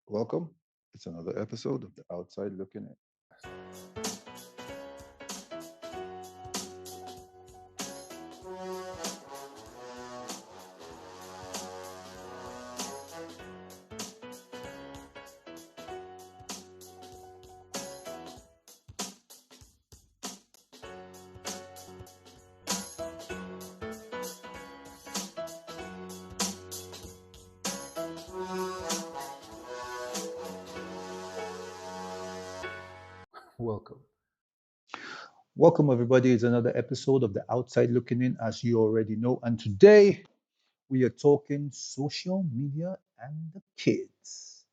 Welcome. It's another episode of The Outside Looking In. Welcome. Welcome, everybody. It's another episode of The Outside Looking In, as you already know. And today we are talking social media and the kids.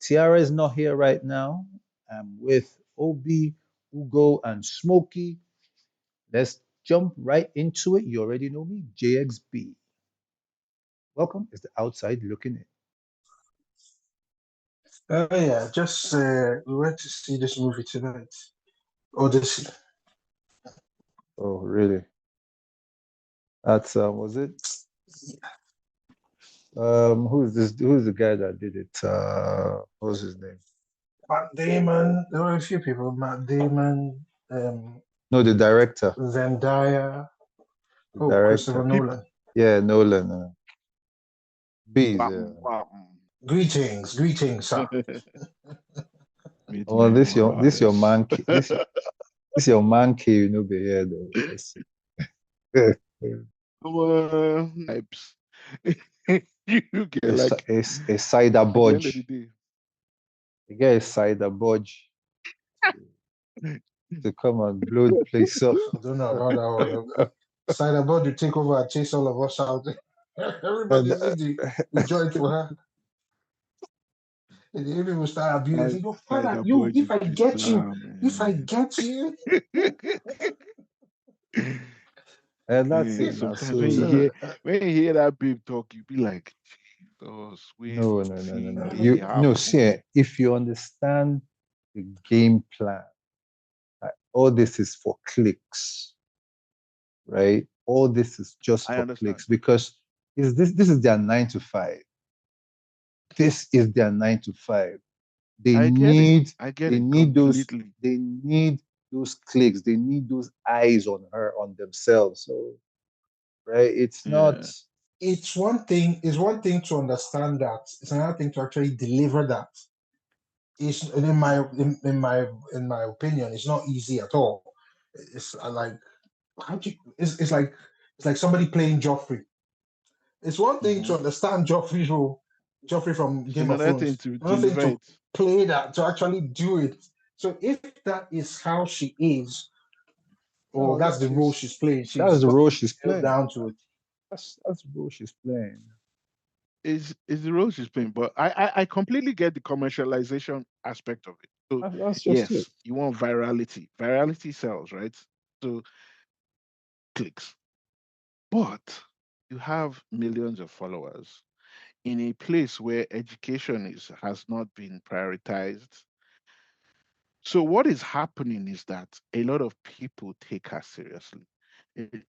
Tiara is not here right now. I'm with Obi, Ugo, and Smokey. Let's jump right into it. You already know me, JXB. Welcome. It's The Outside Looking In. Oh yeah, just we went to see this movie tonight. Odyssey. Oh, really? That's was it? Who's this? Who's the guy that did it? What's his name? Matt Damon. There were a few people. Matt Damon, No, the director. Zendaya. The Oh, Christopher director. Nolan. Yeah, Nolan. Bees. Yeah. Bam, bam. Greetings, sir. Meet Oh, me, this your Morris. man. This your man cave. You know, be here though. Let's see. Come on, hypes. You get like A Saida at the end of the Boj. day. The guy is Saida Boj to come and blow the place up. I don't know about that one. Side about to take over and chase all of us out. Everybody And, leave the joint for her. And the enemy will start abusing. You father, Saida you, Boj if is I get you, bizarre, if I man. get you. and that's Yeah, it now. sometimes So when you hear that babe talk, you be like, Jesus, we no. thing they You see, happen. if you understand the game plan, all this is for clicks, right? All this is just I for understand. clicks because this is their 9 to 5. This is their 9 to 5. They I get it. need I get they it need those completely. they need those clicks. They need those eyes on her on themselves. So right, it's not. Yeah. It's one thing to understand that. It's another thing to actually deliver that. It's in my opinion, it's not easy at all. It's like it's like somebody playing Joffrey. It's one thing Hmm. to understand Joffrey's role, Joffrey from It's Game of another thing Thrones. to Another thing deliver to it. play that, to actually do it. So if that is how she is, or No, that's the role she's playing, that's she's the got role she's held playing. down to it. That's the role she's playing. Is the role she's playing, but I completely get the commercialization aspect of it. So That's just it. yes, you want virality. Virality sells, right? So clicks. But you have millions of followers in a place where education is has not been prioritized. So what is happening is that a lot of people take her seriously.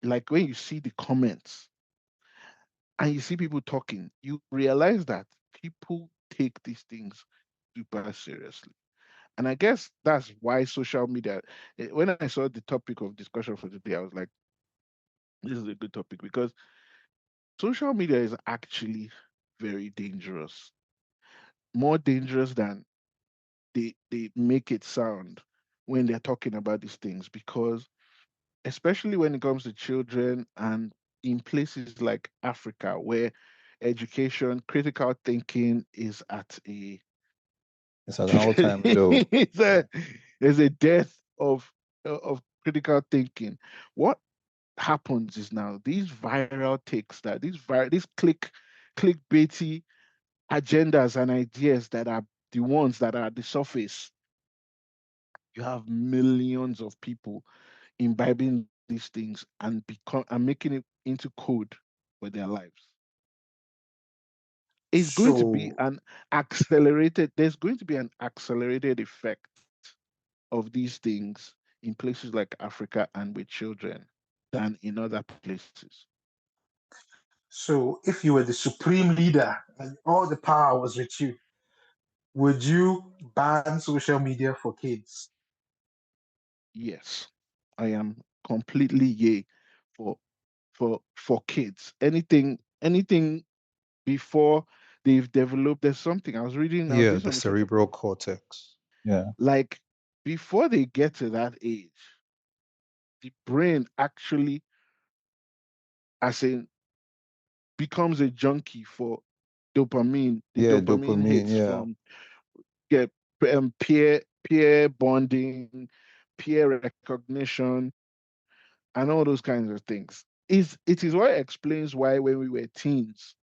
Like when you see the comments and you see people talking, you realize that people take these things super seriously. And I guess that's why social media, when I saw the topic of discussion for today, I was like, this is a good topic because social media is actually very dangerous, more dangerous than they make it sound when they're talking about these things, because especially when it comes to children and in places like Africa where education, critical thinking is at a It's an all-time low. it's a, there's a death of critical thinking. What happens is now these viral takes that these clickbaity agendas and ideas that are the ones that are at the surface, you have millions of people imbibing these things and making it into code for their lives. It's going to be So an accelerated, there's going to be an accelerated effect of these things in places like Africa and with children than in other places. so if you were the supreme leader and all the power was with you, Would you ban social media for kids? Yes, I am completely yay for for kids. Anything before they've developed. There's something I was reading. I was Yeah, doing the some research about cerebral cortex. Yeah. like before they get to that age, the brain actually, as in, becomes a junkie for dopamine. The Yeah, dopamine dopamine. hits Yeah. from get peer bonding, peer recognition, and all those kinds of things. Is it is what explains why when we were teens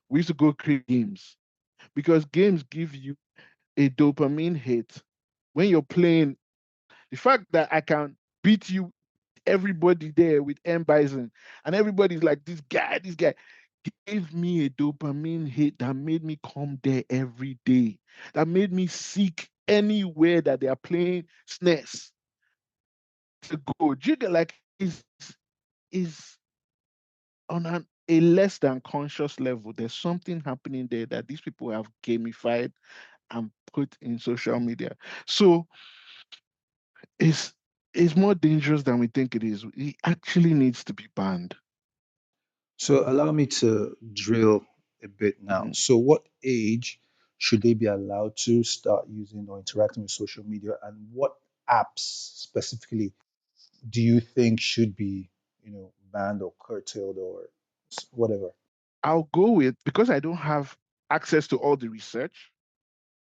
we used to go create games, because games give you a dopamine hit when you're playing. The fact that I can beat you, everybody there with M Bison, and everybody's like, this guy gave me a dopamine hit that made me come there every day, that made me seek anywhere that they are playing SNES to go. Jigga like is on a less than conscious level. There's something happening there that these people have gamified and put in social media. So it's it's more dangerous than we think it is. It actually needs to be banned. So allow me to drill a bit now. Mhm. So what age should they be allowed to start using or interacting with social media, and what apps specifically do you think should be, banned or curtailed or whatever? I'll go with, because I don't have access to all the research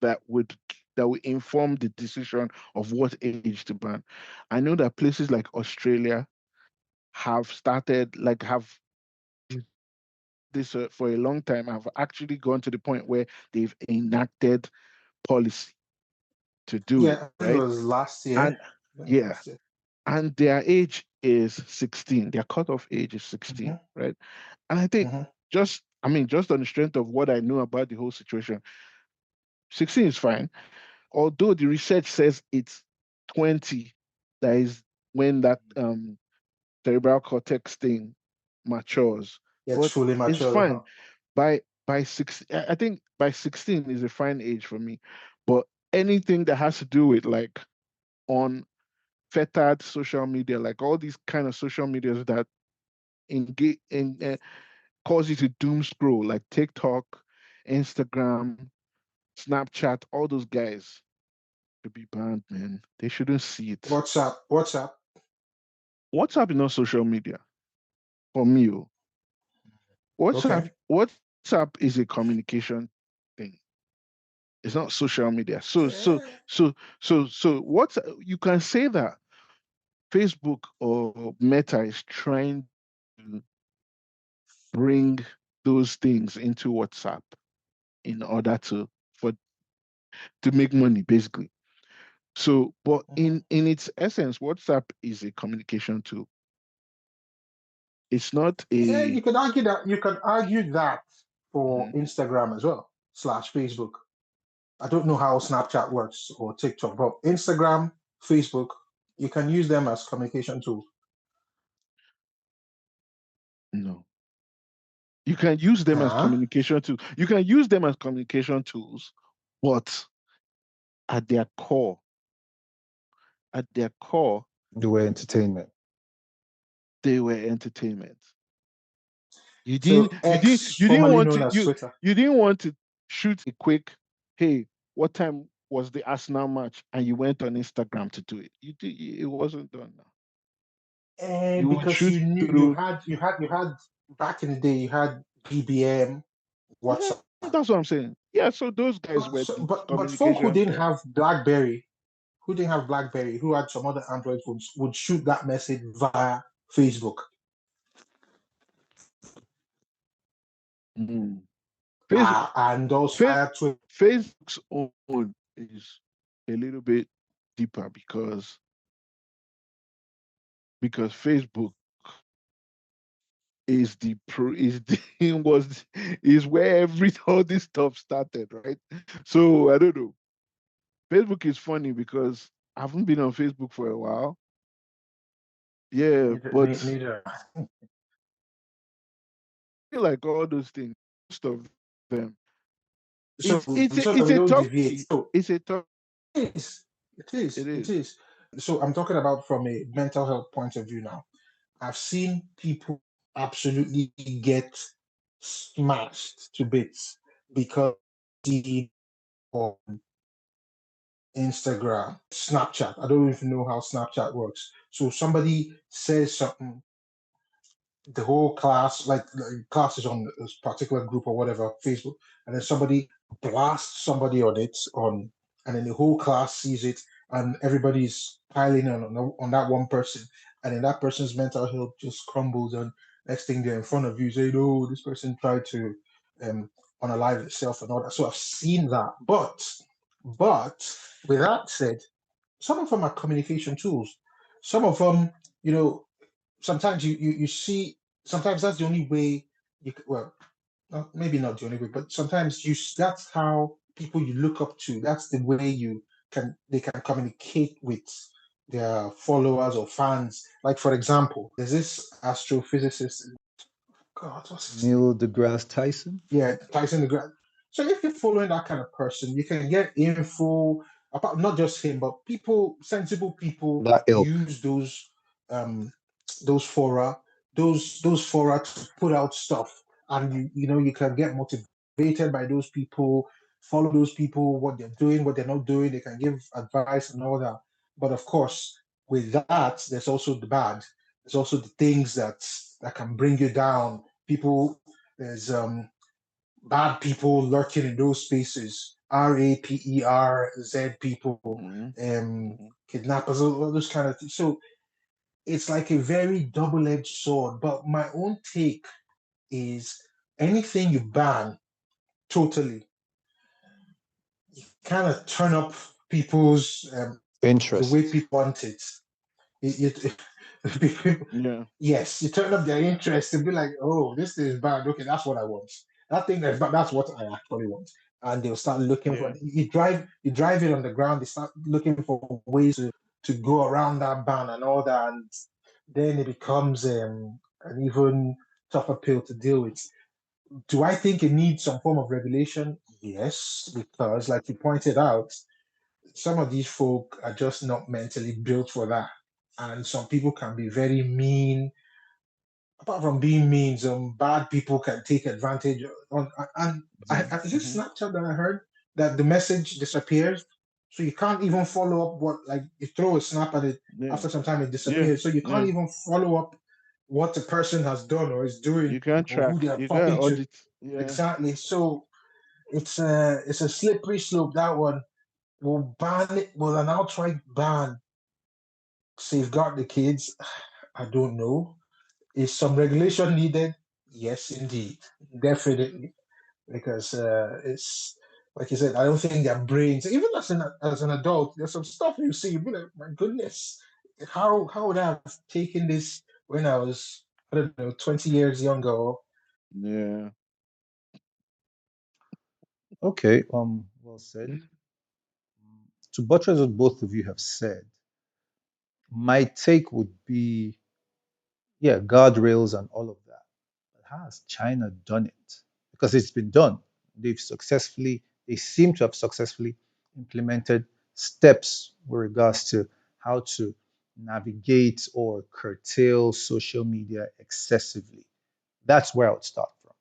that would that would inform the decision of what age to ban. I know that places like Australia have started, like, have this for a long time, have actually gone to the point where they've enacted policy to do it, Yeah, I think it right? was last year. And I think it was yeah, last year. and their age is 16. Their cutoff age is 16, Hmm. right? And I think, Hmm. just on the strength of what I know about the whole situation, 16 is fine. Although the research says it's 20, that is when that cerebral cortex thing matures. It's But fully it's matured. fine. By six, I think by 16 is a fine age for me. But anything that has to do with, like, on fettered social media, like all these kind of social medias that engage in cause you to doom scroll, like TikTok, Instagram, Snapchat, all those guys should be banned, man. They shouldn't see it. WhatsApp, WhatsApp. WhatsApp is not social media for me. Oh. Okay. WhatsApp is a communication thing. It's not social media. Eh, So what you can say that Facebook or Meta is trying to bring those things into WhatsApp in order to make money, basically. So, but mhm. in its essence, WhatsApp is a communication tool. It's not Yeah, a. you could argue that for Mhm. Instagram as well, slash Facebook. I don't know how Snapchat works or TikTok, but Instagram, Facebook, you can use them as communication tools. No, you can use them as Nah. communication tools. You can use them as communication tools, but at their core, at their core, The way entertainment. they were entertainment. You didn't, So you didn't, X, you didn't formerly want known to, as Twitter. you didn't want to shoot a quick, hey, what time was the Arsenal match? And you went on Instagram to do it. It wasn't done now. You would Because shoot you knew through. you had back in the day you had BBM, Mhm. WhatsApp. That's what I'm saying. Yeah, so those guys But were the folk who communication didn't thing. have BlackBerry, who had some other Android phones, would shoot that message via Facebook. Mm. Facebook, And those Face, via Twitter. Facebook's own is a little bit deeper, because Facebook is the pro is the was is where every all this stuff started, right? So I don't know. Facebook is funny because I haven't been on Facebook for a while. Yeah, but I Neither. feel like all those things, most of them, So that we a don't tough deviate. So it's a tough it is, it is, it it is. is. So I'm talking about from a mental health point of view now. I've seen people absolutely get smashed to bits because see on Instagram, Snapchat. I don't even know how Snapchat works. So somebody says something, the whole class, like class is on this particular group or whatever, Facebook, and then somebody blasts somebody on it and then the whole class sees it, and everybody's piling on that one person, and then that person's mental health just crumbles, and next thing they're in front of you saying, "Oh, this person tried to um unalive itself and all that." So I've seen that, but with that said, some of them are communication tools. Some of them, you know, sometimes you see, sometimes that's the only way well, maybe not the only way, but sometimes that's how people you look up to, that's the way they can communicate with their followers or fans. Like for example, there's this astrophysicist, god, what's his name? Neil deGrasse Tyson. Yeah, Tyson the Great. So if you're following that kind of person, you can get info about not just him, but people, sensible people That ilk. use um those fora, those fora to put out stuff, and you can get motivated by those people, follow those people, what they're doing, what they're not doing. They can give advice and all that. But of course, with that, there's also the bad. There's also the things that can bring you down. People, there's bad people lurking in those spaces. RAPERZ people, Mhm, mhm. kidnappers, all those kind of things. So it's like a very double-edged sword. But my own take is anything you ban totally kind of turn up people's the way Interest. people want it. People, Yeah, yes, you turn up their interest and be like, oh, this thing is bad. Okay, that's what I want. That thing that's bad, that's what I actually want. And they'll start looking for yeah. you drive it on the ground, they start looking for ways to go around that ban and all that. And then it becomes an even tougher pill to deal with. Do I think it needs some form of regulation? Yes, because like you pointed out, some of these folk are just not mentally built for that. And some people can be very mean. Apart from being mean, some bad people can take advantage on. And Mhm, is it mhm. Snapchat that I heard that the message disappears? So you can't even follow up what, like, you throw a snap at it, Yeah, after some time it yeah, disappears. So you can't yeah. even follow up what the person has done or is doing You can't or who track. they are You can't talking to. audit. Yeah. Exactly. So it's a slippery slope, that one. Will an outright ban safeguard the kids? I don't know. Is some regulation needed? Yes, indeed, definitely, because it's like you said. I don't think their brains, even as an adult, there's some stuff you see. You be like, my goodness, how would I have taken this when I was, I don't know, 20 years younger? Yeah. Okay, well said. To buttress what both of you have said, my take would be, yeah, guardrails and all of that. But how has China done it? Because it's been done. They seem to have successfully implemented steps with regards to how to navigate or curtail social media excessively. That's where I would start from,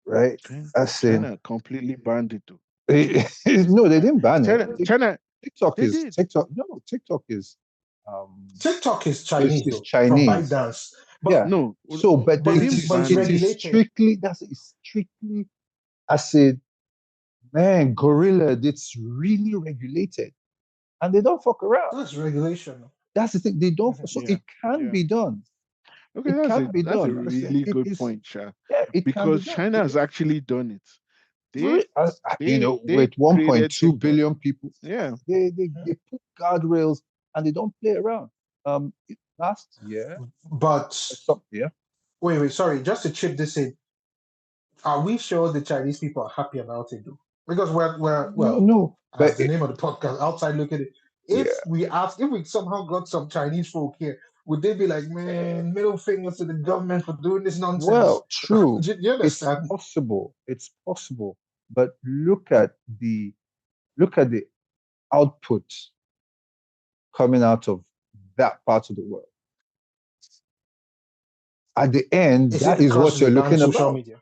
right? China, As in, China completely banned it too. no, they didn't ban it. China, TikTok they is did. TikTok. No, TikTok um, TikTok is is, Chinese is though, from Chinese. ByteDance, but Yeah. No, So, but they but it it's didn't is but it's ban it it. is regulated. strictly that's it's strictly as a man gorilla. It's really regulated, and they don't fuck around. That's regulation. That's the thing. They don't. Mhm. So Yeah, it can yeah. be done. Okay, It can be that's a done. really It good is. point, Sha. Yeah, it can be Because done. China has actually done it. They With they created 1.2 TikTok. billion people, Yeah. they put guardrails and they don't play around. Last year, But yeah. wait, sorry, just to chip this in, are we sure the Chinese people are happy about it though? Because we're No, well, no, but as the name of the podcast, outside looking at it. yeah, If we somehow got some Chinese folk here, would they be like, man, middle fingers to the government for doing this nonsense? Well, true. Do you It's understand? possible. It's possible. But look at the output coming out of that part of the world. At the end, Is it that is because what they you're banned looking social about. media?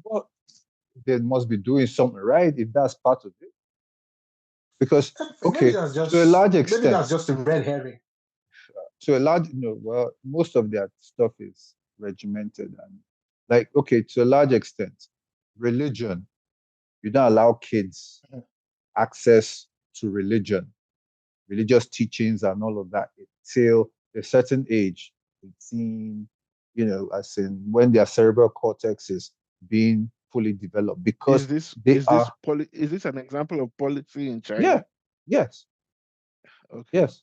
Well, they must be doing something right if that's part of it. Because, okay, to a large Maybe extent, that's just a red herring. to a large, no, well, most of their stuff is regimented and like, okay, to a large extent, religion, you don't allow kids access to religion, religious teachings and all of that until a certain age, 18, as in when their cerebral cortex is being fully developed because Is this they is this are, poli is this an example of policy in yeah, China? yes, Okay, yes.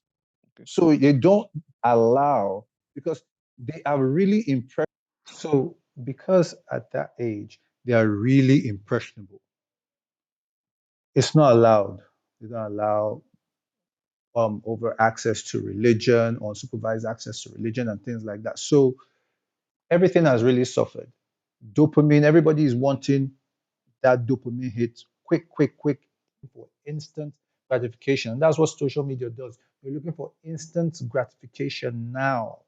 okay. So they don't allow because they are really impressed. So because at that age, they are really impressionable. It's not allowed. They don't allow over access to religion, unsupervised access to religion, and things like that. So everything has really suffered. Dopamine, everybody is wanting that dopamine hit quick, quick, quick for instant gratification. And that's what social media does. You're looking for instant gratification now.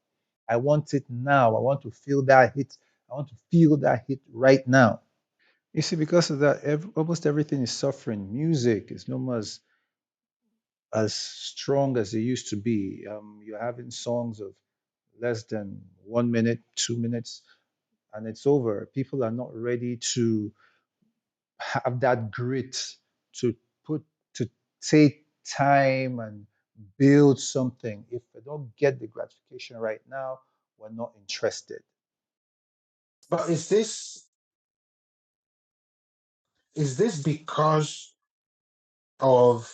I want it now. I want to feel that hit. I want to feel that hit right now. You see, because of that, almost everything is suffering. Music is no more as strong as it used to be. You're having songs of less than 1 minute, 2 minutes, and it's over. People are not ready to have that grit to put to take time and build something. If we don't get the gratification right now, we're not interested. But is this because of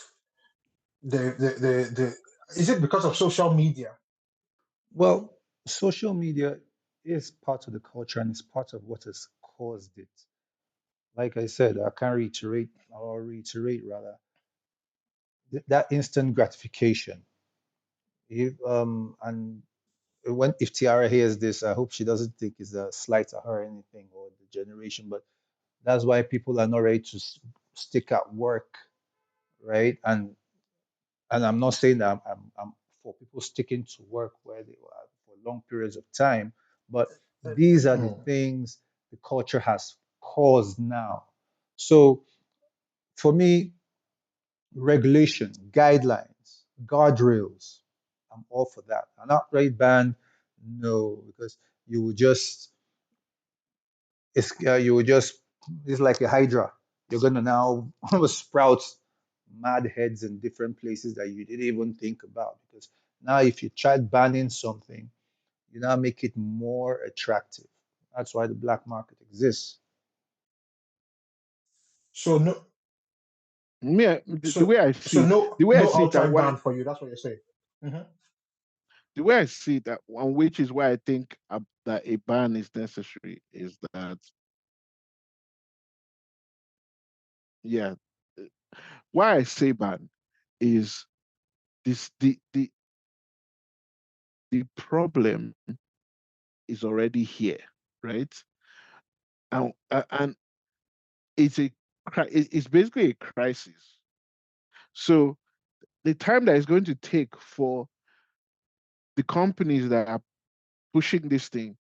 the is it because of social media? Well, social media is part of the culture and it's part of what has caused it. Like I said, I can reiterate rather, that instant gratification. And when if Tiara hears this, I hope she doesn't think it's a slight to her or anything or the generation, but that's why people are not ready to stick at work, right? And I'm not saying that I'm for people sticking to work where they are for long periods of time, but these are the Mm. things the culture has caused now. So for me, regulation, guidelines, guardrails, I'm all for that. An outright ban, no, because you will just you will just it's like a hydra. You're gonna now sprout mad heads in different places that you didn't even think about. Because now, if you try banning something, you now make it more attractive. That's why the black market exists. So no, Me, the way I see so it, the way I no see it, that outright why ban for you. That's what you're saying. Hmm. the way I see that, and which is why I think that a ban is necessary, is that yeah, uh, why I say ban is this the problem is already here, right? And it's it's basically a crisis. So the time that it's going to take for the companies that are pushing this thing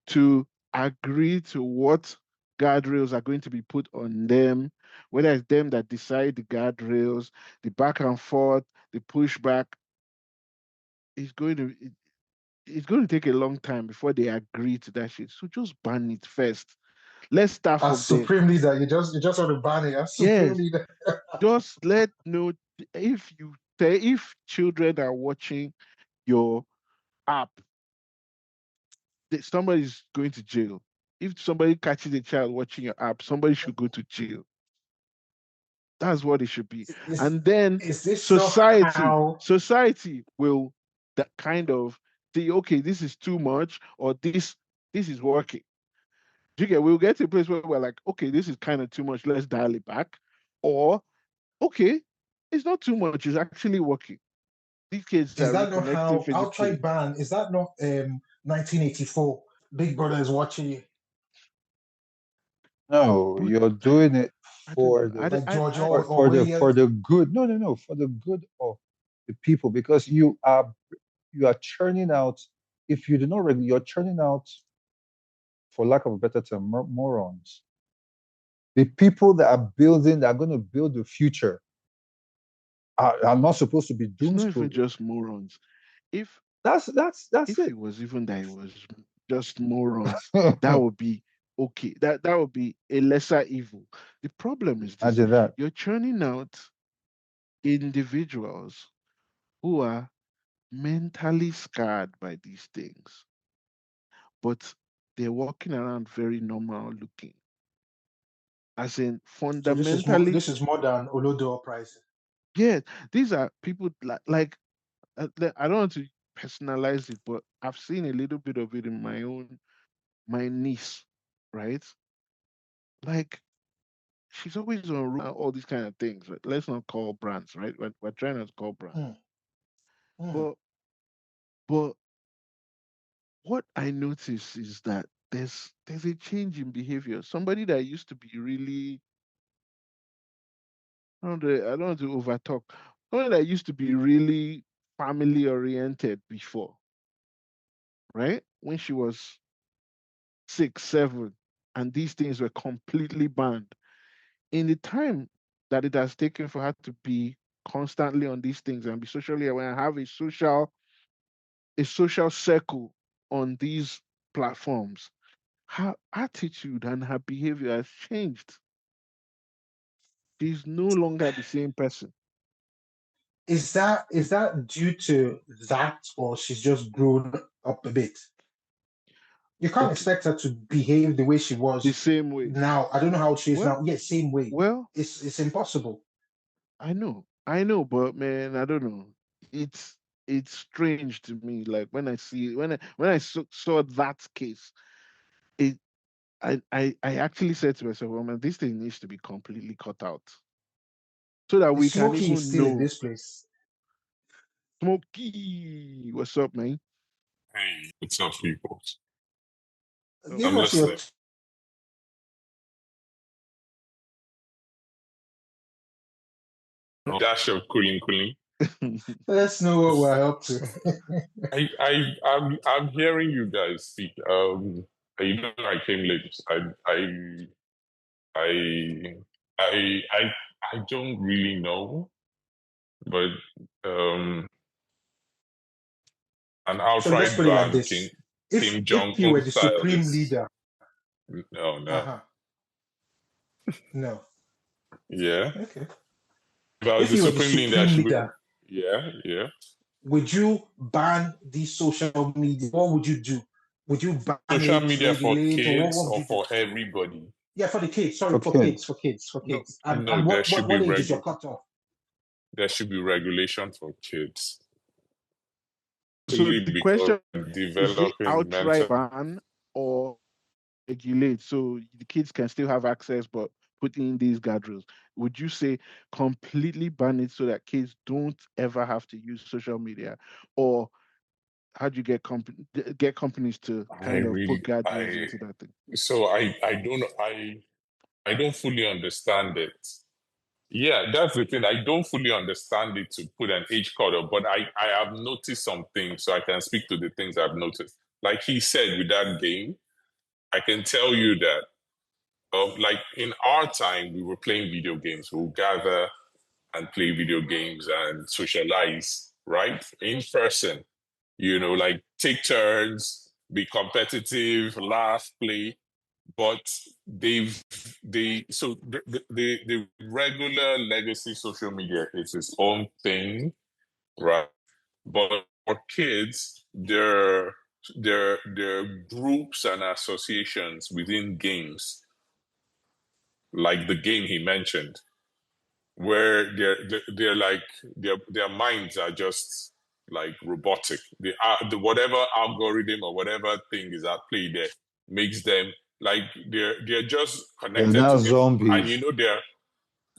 to agree to what guardrails are going to be put on them, whether it's them that decide the guardrails, the back and forth, the pushback, it's going to it's going to take a long time before they agree to that shit. So just ban it first. Let's start As from there. supreme leader, you just want to ban it. As supreme Yes, leader. just let know if if children are watching your app, somebody's going to jail. If somebody catches a child watching your app, somebody should go to jail. That's what it should be. Is And then is this not society, how? society will that kind of say, okay, this is too much, or this is working. Do you get? We'll get to a place where we're like, okay, this is kind of too much. Let's dial it back. Or okay, it's not too much. It's actually working. These kids Is are that not reconnecting how physically. outright ban? Is that not 1984? Big Brother is watching you, No, But you're doing it I don't for know. the like George for for the Orwellian. for the good. No, no, no, for the good of the people, because you are churning out. If you do not regulate, you're churning out, for lack of a better term, morons. The people that are building, that are going to build the future, are not supposed to be It's not even doom-scrolling. just morons. If That's if it. it was even that it was just morons, that would be okay. That would be a lesser evil. The problem is this: Imagine that. you're churning out individuals who are mentally scarred by these things, but they're walking around very normal looking. As in So fundamentally, this is more than Olodo uprising. yeah, these are people like I don't want to personalize it, but I've seen a little bit of it in my niece, right? Like she's always on all these kind of things. Right? Let's not call brands, right? We're trying not to call brands. Mm, mm. But but what I notice is that there's a change in behavior. Somebody that used to be really I don't want to overtalk. Somebody that used to be really family oriented before, right? When she was 6, 7, and these things were completely banned. In the time that it has taken for her to be constantly on these things and be socially aware and have a social circle on these platforms, her attitude and her behavior has changed. She's no longer the same person. Is that due to that, or she's just grown up a bit? You can't Okay, expect her to behave the way she the was same way. now. I don't know how she is Well, now. Yeah, same way. well, It's impossible. I know, but man, I don't know. It's strange to me. Like when I saw that case, it I actually said to myself, "Oh man, this thing needs to be completely cut out so that The we can Smokey is even still in know." this place. Smokey, what's up, man? Hey, what's up, people? Oh, Give I'm us your. listening. oh. Dash of cooling, cooling. Let's know what we're up to. I'm hearing you guys speak. You know, I came late. I, I, I don't really know, but um, an So let's outright put it like ban, Kim this: if Kim if Jong you Un were the style supreme is leader, no, no, uh-huh, no, yeah. okay. If I was If the you were the supreme leader, I supreme should be. leader, Yeah, yeah. would you ban these social media? What would you do? Would you ban Social it, media for regulate, or what kids would or you do? for everybody. Yeah, for the kids. Sorry, For for kids, kids. for kids, for No, kids. no, And what age is your cutoff? there should be regulation for kids. So Simply the because question is it developing outright mental. ban or regulate so the kids can still have access but put in these guardrails? Would you say completely ban it so that kids don't ever have to use social media? Or how do you get companies to I kind of put really, guardrails I into that thing? so I don't fully understand it. Yeah, that's the thing. I don't fully understand it to put an age cut up, but I have noticed some things, so I can speak to the things I've noticed. Like he said with that game, I can tell you that like in our time, we were playing video games. We'll gather and play video games and socialize, right? In person, like take turns, be competitive, laugh, play. But so the regular legacy social media is its own thing, right? But for kids, there are groups and associations within games, like the game he mentioned, where they're like their minds are just like robotic. The whatever algorithm or whatever thing is at play there makes them like they're just They're connected now to it, and zombies.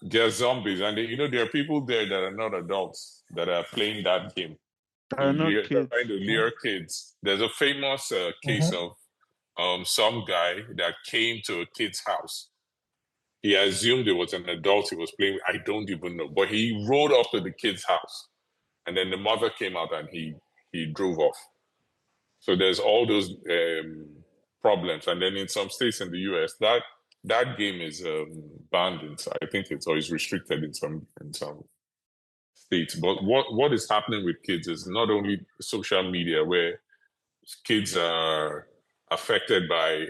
they're zombies, and there are people there that are not adults that are playing that game. Are not trying kids. to lure kids. There's a famous case Mm-hmm. of some guy that came to a kid's house. He assumed it was an adult he was playing with. I don't even know. But he rode up to the kid's house. And then the mother came out and he drove off. So there's all those problems. And then in some states in the US, that game is banned in, I think it's or is restricted in some states. But what is happening with kids is not only social media where kids are affected by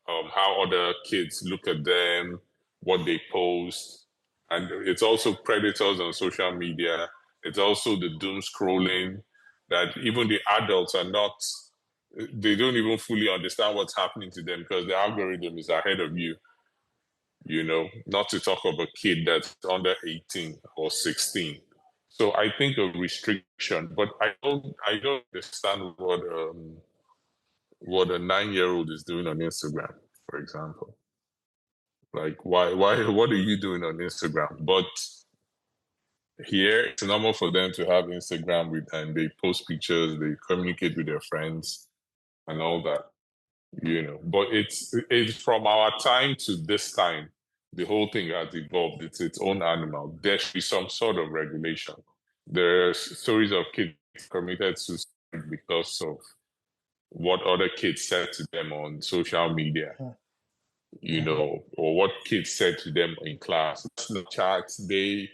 how other kids look at them, what they post, and it's also predators on social media. It's also the doom scrolling that even the adults are not. They don't even fully understand what's happening to them because the algorithm is ahead of you. Not to talk of a kid that's under 18 or 16. So I think a restriction, but I don't understand what a 9-year old is doing on Instagram, for example. Like, what are you doing on Instagram? But here, it's normal for them to have Instagram and they post pictures, they communicate with their friends and all that, But it's from our time to this time, the whole thing has evolved. It's its own animal. There should be some sort of regulation. There are stories of kids committed suicide because of what other kids said to them on social media, Mm-hmm. or what kids said to them in class. Snapchat,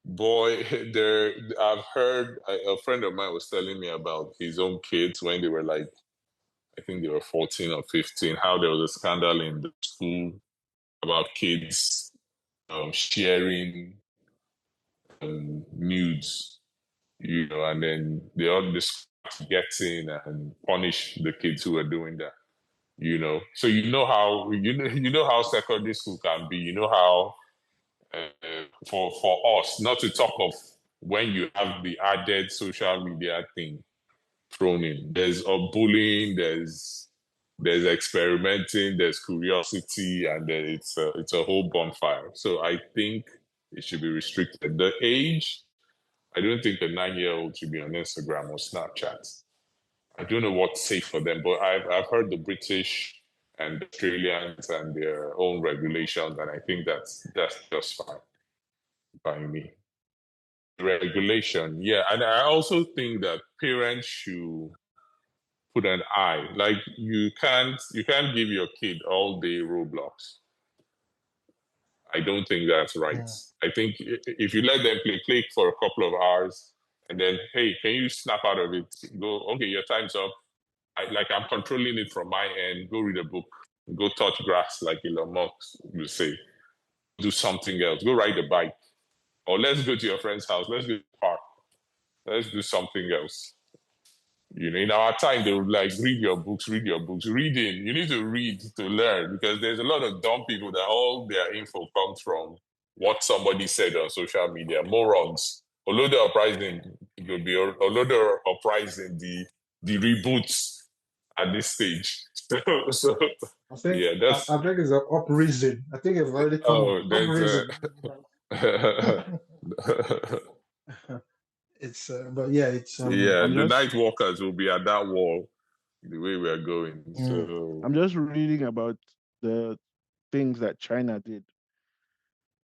boy, there. I've heard a friend of mine was telling me about his own kids when they were like, I think they were 14 or 15, how there was a scandal in the school about kids sharing nudes, and then they all just get in and punish the kids who were doing that. So you know how secondary school can be. You know how for us, not to talk of when you have the added social media thing thrown in. There's a bullying, there's experimenting, there's curiosity, and then it's a whole bonfire. So I think it should be restricted. The age, I don't think a 9-year old should be on Instagram or Snapchat. I don't know what's safe for them, but I've heard the British and Australians and their own regulations, and I think that's just fine by me. Regulation, yeah, and I also think that parents should put an eye. Like you can't give your kid all day Roblox. I don't think that's right. Mm. I think if you let them play for a couple of hours, and then hey, can you snap out of it? Go, okay, your time's up. I'm controlling it from my end. Go read a book. Go touch grass, like Elon Musk will say. Do something else. Go ride a bike, or let's go to your friend's house. Let's go to the park. Let's do something else. In our time, they would like read your books, read your books. Reading, you need to read to learn because there's a lot of dumb people that all their info comes from what somebody said on social media. Morons. Although they're uprising, it will be although they're uprising the reboots at this stage. So I think yeah, I think it's up reason. I think it's already come up. Up there's reason. It's but yeah, it's yeah, I'm the just night walkers will be at that wall the way we're going. mm, So I'm just reading about the things that China did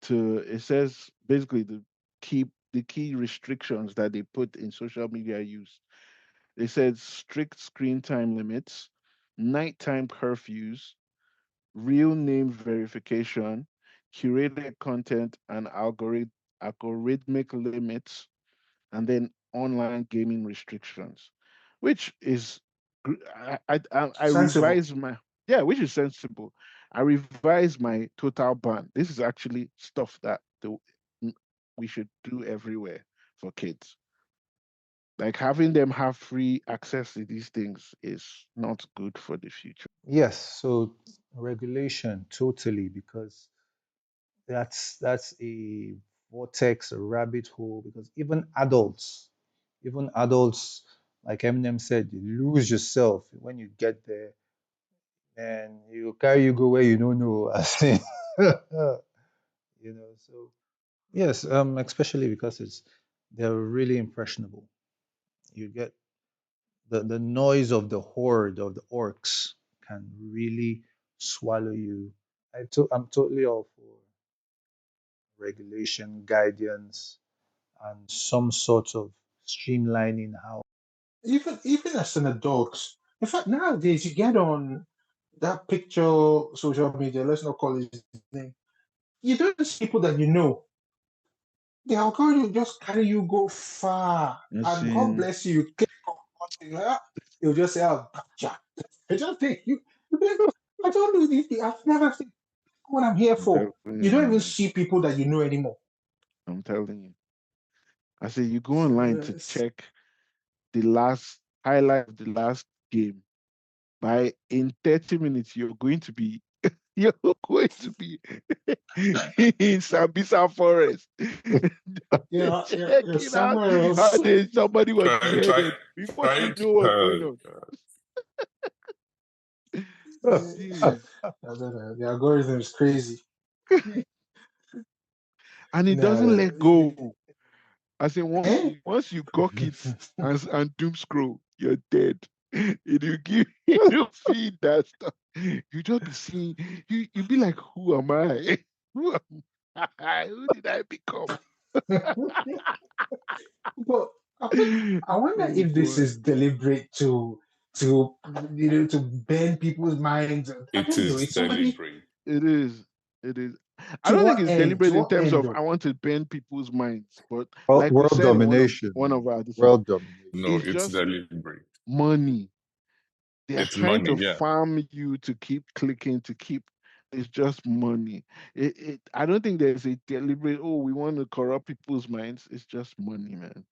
to. It says basically the key restrictions that they put in social media use. They said strict screen time limits, nighttime curfews, real name verification, curated content, and algorithmic limits, and then online gaming restrictions, which is I sensible. revise my yeah, which is sensible. I revise my total ban. This is actually stuff that we should do everywhere for kids. Like having them have free access to these things is not good for the future. Yes, so regulation totally because that's a vortex, a rabbit hole because even adults, like Eminem said, you lose yourself when you get there and you carry you go where you don't know. As in, so yes, especially because they're really impressionable. You get the noise of the horde of the orcs can really swallow you. I'm totally all for regulation, guidance, and some sort of streamlining how. Even as an adult, in fact, nowadays you get on that picture social media. Let's not call his name. You don't see people that you know. The algorithm will just carry you go far, I and God see. bless you. You click on one thing, it'll just say, "Oh, gotcha." It just take you. You'll be like, I don't do this thing. I've never seen what I'm here I'm for. telling you, You don't even man. see people that you know anymore. I'm telling you. I say you go online to Yes. check the last highlight of the last game. By in 30 minutes, you're going to be in Sambisa Forest, You're checking out somewhere how else. somebody was Try, try, beheaded before you try. know what's going on. Jeez. I don't know. The algorithm is crazy. And it doesn't No, let go. I say eh? once you gawk it and doom scroll, you're dead. It will give it will feed that stuff. You just be seeing you be like, who am I? Who am I? Who did I become? But I wonder Oh if this boy. is deliberate to to bend people's minds. I It don't know. is It's somebody deliberate. It is. It is. I to don't think what it's end? To deliberate in what terms end of though? I want to bend people's minds, but World, like we world said in domination, one of man. our this thing, World domination. No, it's it's just deliberate. money. They are It's trying money. to Yeah. farm you to keep clicking, to keep. It's just money. I don't think there's a deliberate. Oh, we want to corrupt people's minds. It's just money, man.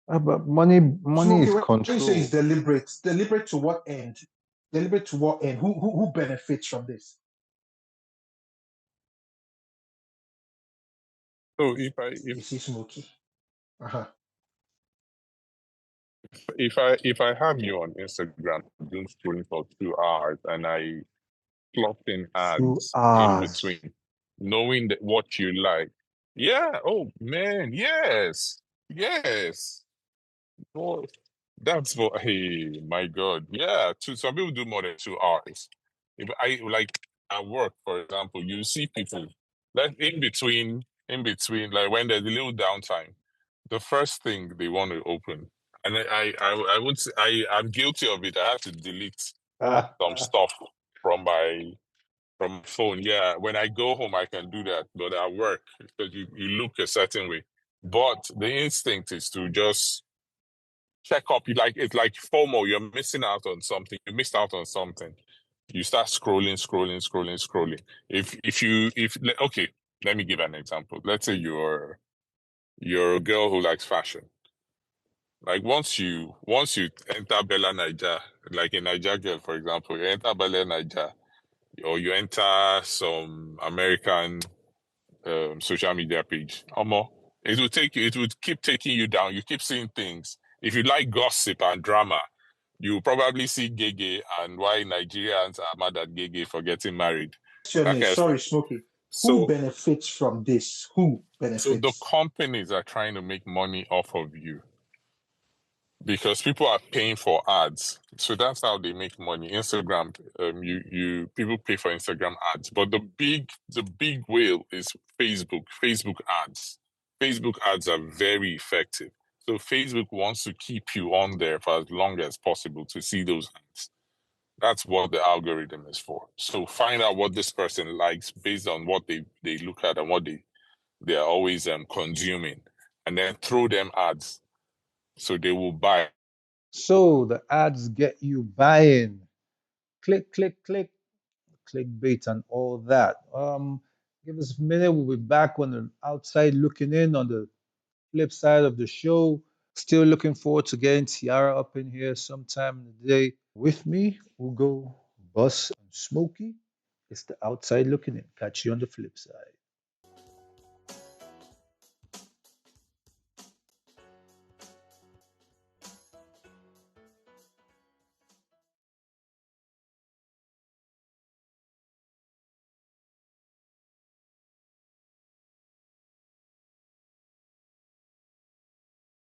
But money Smokey, is when you say it's control. deliberate to what end? Deliberate to what end? Who benefits from this? So if I You see, Smokey. Uh-huh. if I have you on Instagram doom scrolling for 2 hours and I plot in Two ads in hours. between, knowing that what you like, yeah, oh man, yes, yes. Well, that's what, hey, my God. Yeah, some people do more than 2 hours. If I like at work, for example, you see people like like when there's a little downtime, the first thing they want to open. And I would say I'm guilty of it. I have to delete some stuff from my phone. Yeah, when I go home, I can do that, but at work, because you look a certain way. But the instinct is to just check up. You like it's like FOMO. You're missing out on something. You missed out on something. You start scrolling. Okay, let me give an example. Let's say you're a girl who likes fashion. Like once you enter Bella Niger, like a Niger girl, for example, you enter Bella Niger, or you enter some American social media page. It would keep taking you down. You keep seeing things. If you like gossip and drama, you probably see Gege and why Nigerians are mad at Gege for getting married. Question That is, kind of sorry, stuff. Smokey. Who So, benefits from this? Who so the benefits? companies are trying to make money off of you because people are paying for ads. So that's how they make money. Instagram, you people pay for Instagram ads, but the big whale is Facebook. Facebook ads. Facebook ads are very effective. So Facebook wants to keep you on there for as long as possible to see those ads. That's what the algorithm is for. So find out what this person likes based on what they look at and what they are always consuming, and then throw them ads so they will buy. So the ads get you buying. Click, click, click, clickbait and all that. Give us a minute. We'll be back on the outside looking in on the flip side of the show. Still looking forward to getting Tiara up in here sometime in the day. With me, we'll go Bus and Smokey. It's the outside looking in. Catch you on the flip side.